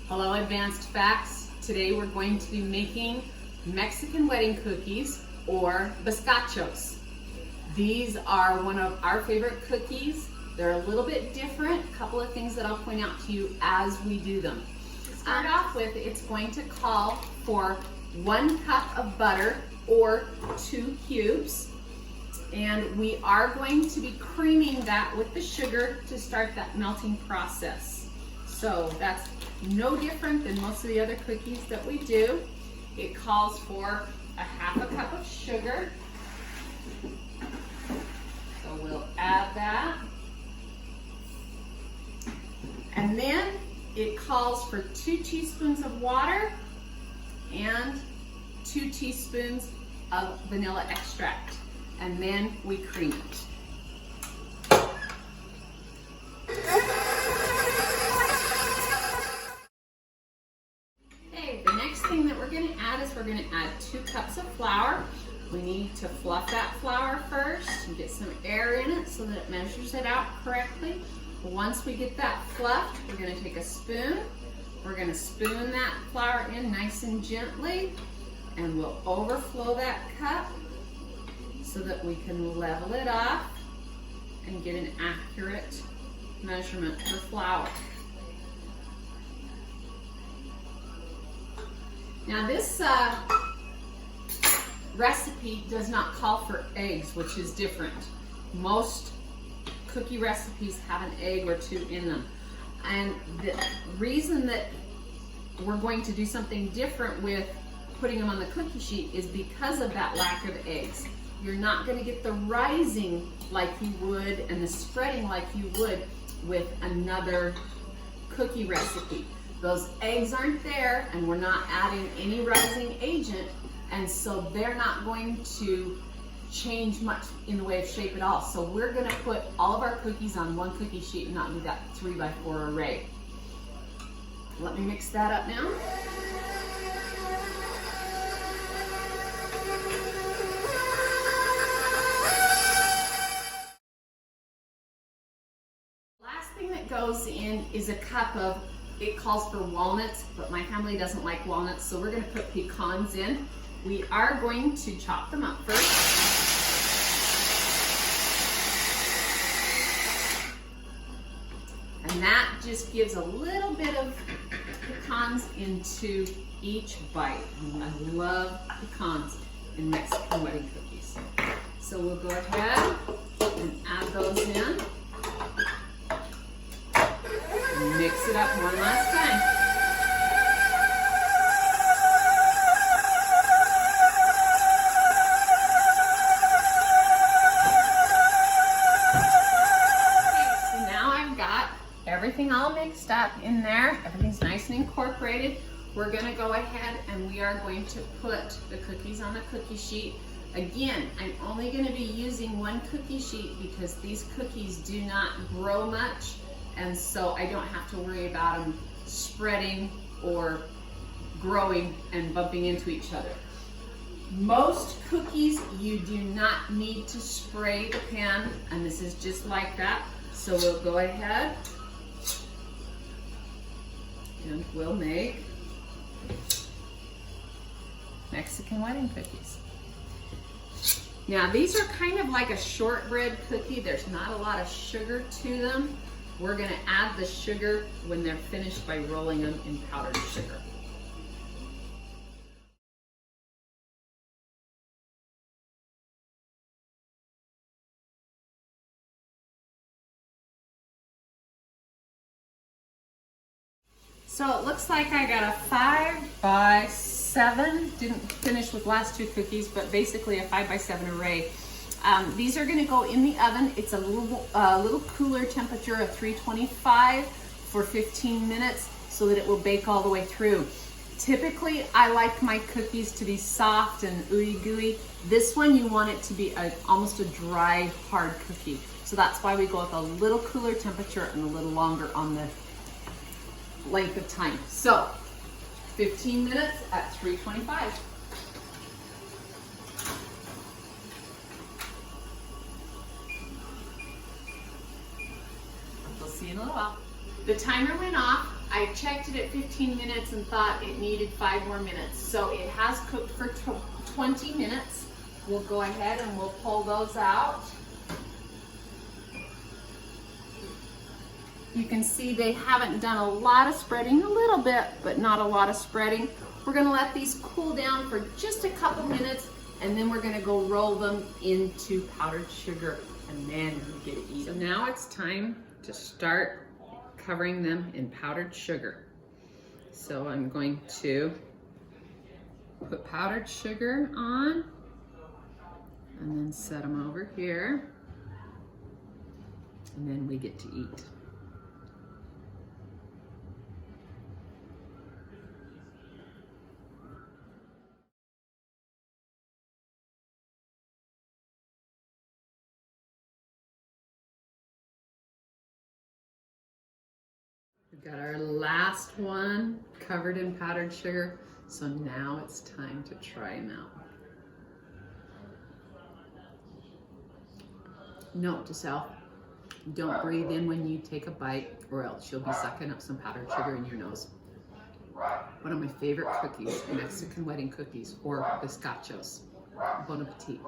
Hello, Advanced Facts. Today we're going to be making Mexican wedding cookies, or bizcochos. These are one of our favorite cookies. They're a little bit different. A couple of things that I'll point out to you as we do them. To start off with, it's going to call for 1 cup of butter or 2 cubes. And we are going to be creaming that with the sugar to start that melting process. So that's no different than most of the other cookies that we do. It calls for a 1/2 cup of sugar. So we'll add that. And then it calls for 2 teaspoons of water and 2 teaspoons of vanilla extract. And then we cream it. Okay, the next thing that we're going to add is we're going to add 2 cups of flour. We need to fluff that flour first and get some air in it so that it measures it out correctly. Once we get that fluffed, we're going to take a spoon. We're going to spoon that flour in nice and gently, and we'll overflow that cup so that we can level it off and get an accurate measurement for flour. Now this recipe does not call for eggs, which is different. Most cookie recipes have an egg or 2 in them. And the reason that we're going to do something different with putting them on the cookie sheet is because of that lack of eggs. You're not going to get the rising like you would and the spreading like you would with another cookie recipe. Those eggs aren't there, and we're not adding any rising agent, and so they're not going to change much in the way of shape at all. So we're going to put all of our cookies on 1 cookie sheet and not do that 3x4 array. Let me mix that up now. Last thing that goes in is a cup of, it calls for walnuts, but my family doesn't like walnuts, so we're going to put pecans in. We are going to chop them up first. And that just gives a little bit of pecans into each bite. I love pecans in Mexican wedding cookies. So we'll go ahead and add those in. Mix it up one last time. Everything all mixed up in there. Everything's nice and incorporated. We're going to go ahead and we are going to put the cookies on the cookie sheet. Again, I'm only going to be using 1 cookie sheet because these cookies do not grow much, and so I don't have to worry about them spreading or growing and bumping into each other. Most cookies you do not need to spray the pan, and this is just like that. So we'll go ahead and we'll make Mexican wedding cookies. Now these are kind of like a shortbread cookie. There's not a lot of sugar to them. We're going to add the sugar when they're finished by rolling them in powdered sugar. So it looks like I got a 5x7. Didn't finish with last 2 cookies, but basically a 5x7 array. These are going to go in the oven. It's a little cooler temperature of 325 for 15 minutes so that it will bake all the way through. Typically, I like my cookies to be soft and ooey gooey. This one, you want it to be almost a dry, hard cookie. So that's why we go with a little cooler temperature and a little longer on the length of time. So 15 minutes at 325. We'll see you in a little while. The timer went off. I checked it at 15 minutes and thought it needed 5 more minutes. So it has cooked for 20 minutes. We'll go ahead and we'll pull those out. You can see they haven't done a lot of spreading, a little bit, but not a lot of spreading. We're gonna let these cool down for just a couple minutes, and then we're gonna go roll them into powdered sugar, and then we get to eat them. So now it's time to start covering them in powdered sugar. So I'm going to put powdered sugar on, and then set them over here, and then we get to eat. We've got our last one covered in powdered sugar, so now it's time to try them out. Note to self, don't breathe in when you take a bite, or else you'll be sucking up some powdered sugar in your nose. One of my favorite cookies, Mexican wedding cookies, or bizcochos. Bon appetit.